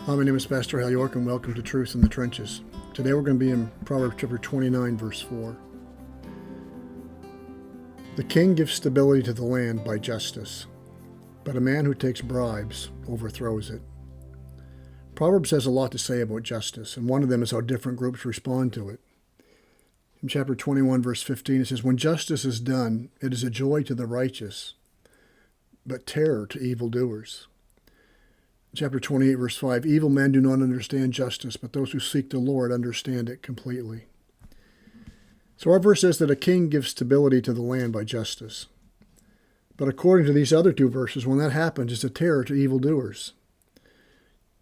Hi, my name is Pastor Hal York, and welcome to Truth in the Trenches. Today we're going to be in Proverbs chapter 29, verse 4. The king gives stability to the land by justice, but a man who takes bribes overthrows it. Proverbs has a lot to say about justice, and one of them is how different groups respond to it. In chapter 21, verse 15, it says, "When justice is done, it is a joy to the righteous, but terror to evildoers." Chapter 28, verse 5, "Evil men do not understand justice, but those who seek the Lord understand it completely." So our verse says that a king gives stability to the land by justice. But according to these other two verses, when that happens, it's a terror to evildoers.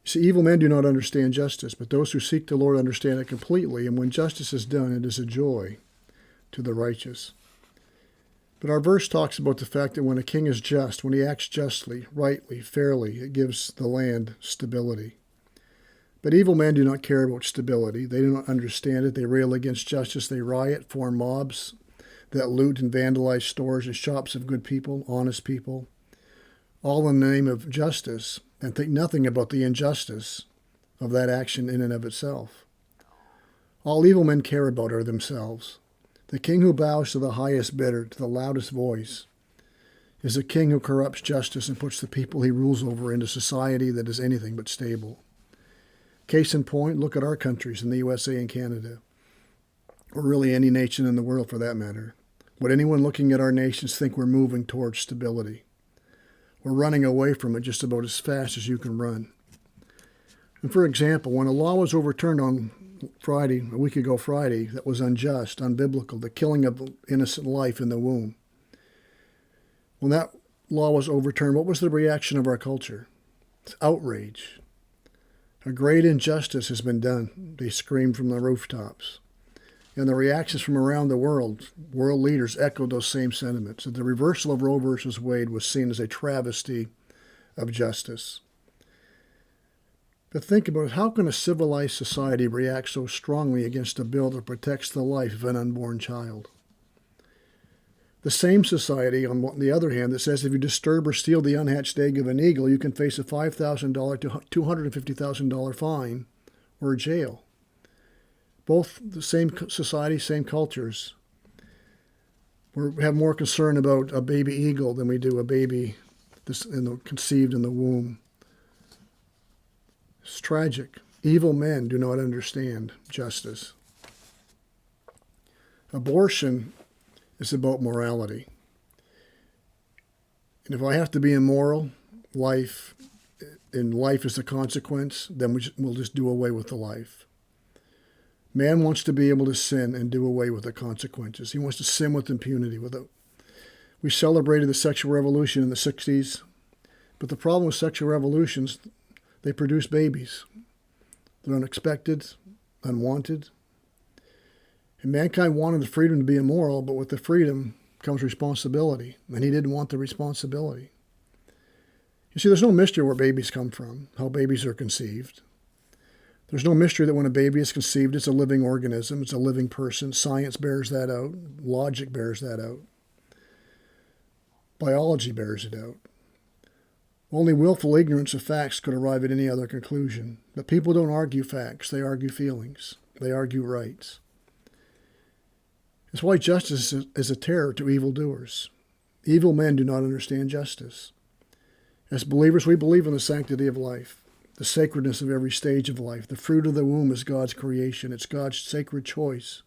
You see, evil men do not understand justice, but those who seek the Lord understand it completely, and when justice is done, it is a joy to the righteous. But our verse talks about the fact that when a king is just, when he acts justly, rightly, fairly, it gives the land stability. But evil men do not care about stability. They do not understand it. They rail against justice. They riot, form mobs that loot and vandalize stores and shops of good people, honest people, all in the name of justice, and think nothing about the injustice of that action in and of itself. All evil men care about are themselves. The king who bows to the highest bidder, to the loudest voice, is a king who corrupts justice and puts the people he rules over into society that is anything but stable. Case in point, look at our countries in the USA and Canada, or really any nation in the world for that matter. Would anyone looking at our nations think we're moving towards stability? We're running away from it just about as fast as you can run. And for example, when a law was overturned on Friday, a week ago Friday, that was unjust, unbiblical, the killing of innocent life in the womb. When that law was overturned, what was the reaction of our culture? It's outrage. A great injustice has been done, they screamed from the rooftops. And the reactions from around the world leaders echoed those same sentiments. That the reversal of Roe versus Wade was seen as a travesty of justice. But think about it, how can a civilized society react so strongly against a bill that protects the life of an unborn child? The same society, on the other hand, that says if you disturb or steal the unhatched egg of an eagle, you can face a $5,000 to $250,000 fine or jail. Both the same society, same cultures. We have more concern about a baby eagle than we do a baby conceived in the womb. It's tragic. Evil men do not understand justice. Abortion is about morality. And if I have to be immoral, life is the consequence, then we'll just do away with the life. Man wants to be able to sin and do away with the consequences. He wants to sin with impunity. We celebrated the sexual revolution in the 60s, but the problem with sexual revolutions, they produce babies. They're unexpected, unwanted. And mankind wanted the freedom to be immoral, but with the freedom comes responsibility, and he didn't want the responsibility. You see, there's no mystery where babies come from, how babies are conceived. There's no mystery that when a baby is conceived, it's a living organism, it's a living person. Science bears that out. Logic bears that out. Biology bears it out. Only willful ignorance of facts could arrive at any other conclusion. But people don't argue facts, they argue feelings. They argue rights. It's why justice is a terror to evildoers. Evil men do not understand justice. As believers, we believe in the sanctity of life, the sacredness of every stage of life. The fruit of the womb is God's creation. It's God's sacred choice.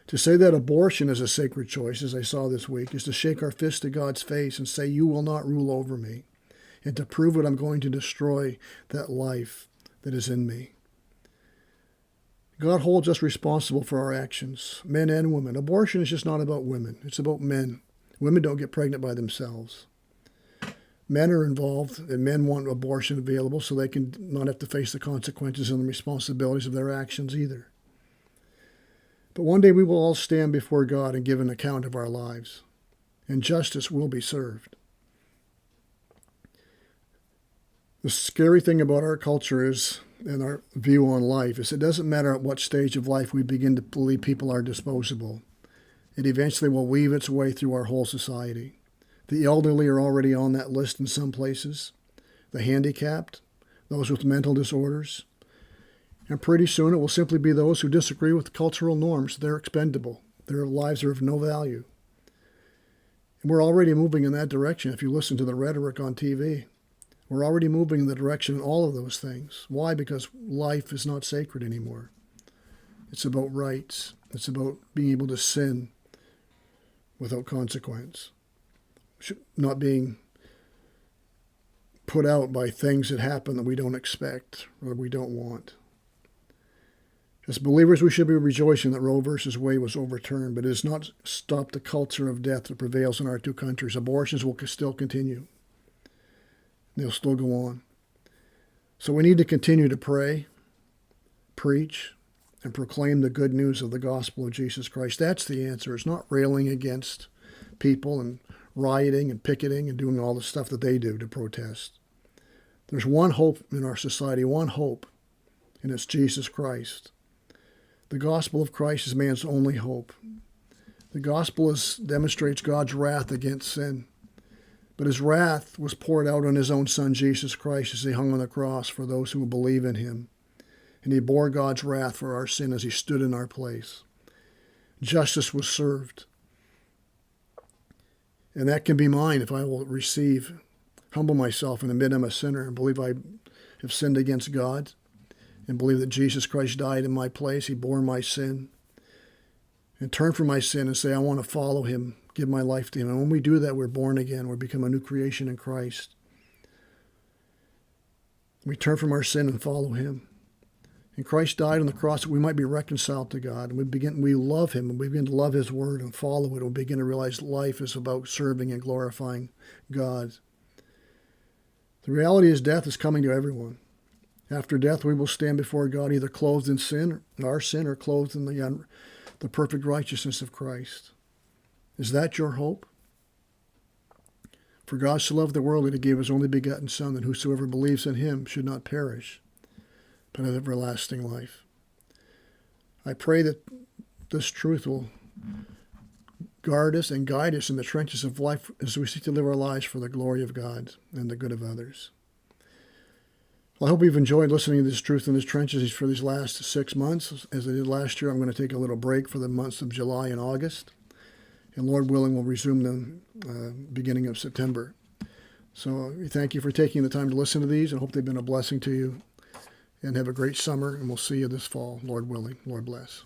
To say that abortion is a sacred choice, as I saw this week, is to shake our fist at God's face and say, "You will not rule over me." And to prove it, I'm going to destroy that life that is in me. God holds us responsible for our actions, men and women. Abortion is just not about women. It's about men. Women don't get pregnant by themselves. Men are involved, and men want abortion available so they can not have to face the consequences and the responsibilities of their actions either. But one day we will all stand before God and give an account of our lives, and justice will be served. The scary thing about our culture is, and our view on life, is it doesn't matter at what stage of life we begin to believe people are disposable. It eventually will weave its way through our whole society. The elderly are already on that list in some places. The handicapped, those with mental disorders. And pretty soon it will simply be those who disagree with cultural norms. They're expendable. Their lives are of no value. And we're already moving in that direction if you listen to the rhetoric on TV. We're already moving in the direction of all of those things. Why? Because life is not sacred anymore. It's about rights. It's about being able to sin without consequence. Not being put out by things that happen that we don't expect or we don't want. As believers, we should be rejoicing that Roe versus Wade was overturned, but it has not stopped the culture of death that prevails in our two countries. Abortions will still continue. They'll still go on. So we need to continue to pray, preach, and proclaim the good news of the gospel of Jesus Christ. That's the answer. It's not railing against people and rioting and picketing and doing all the stuff that they do to protest. There's one hope in our society, one hope, and it's Jesus Christ. The gospel of Christ is man's only hope. The gospel demonstrates God's wrath against sin. But his wrath was poured out on his own son, Jesus Christ, as he hung on the cross for those who believe in him. And he bore God's wrath for our sin as he stood in our place. Justice was served. And that can be mine if I will humble myself and admit I'm a sinner and believe I have sinned against God and believe that Jesus Christ died in my place. He bore my sin. And turn from my sin and say, I want to follow him, give my life to him. And when we do that, we're born again. We become a new creation in Christ. We turn from our sin and follow him. And Christ died on the cross that we might be reconciled to God. And we love him, and we begin to love his word and follow it. And we begin to realize life is about serving and glorifying God. The reality is death is coming to everyone. After death, we will stand before God either clothed in sin, our sin, or clothed in the perfect righteousness of Christ. Is that your hope? For God so loved the world that he gave his only begotten Son, that whosoever believes in him should not perish, but have everlasting life. I pray that this truth will guard us and guide us in the trenches of life as we seek to live our lives for the glory of God and the good of others. Well, I hope you've enjoyed listening to this truth in these trenches for these last 6 months. As I did last year, I'm going to take a little break for the months of July and August. And Lord willing, we'll resume them beginning of September. So thank you for taking the time to listen to these. I hope they've been a blessing to you. And have a great summer, and we'll see you this fall, Lord willing. Lord bless.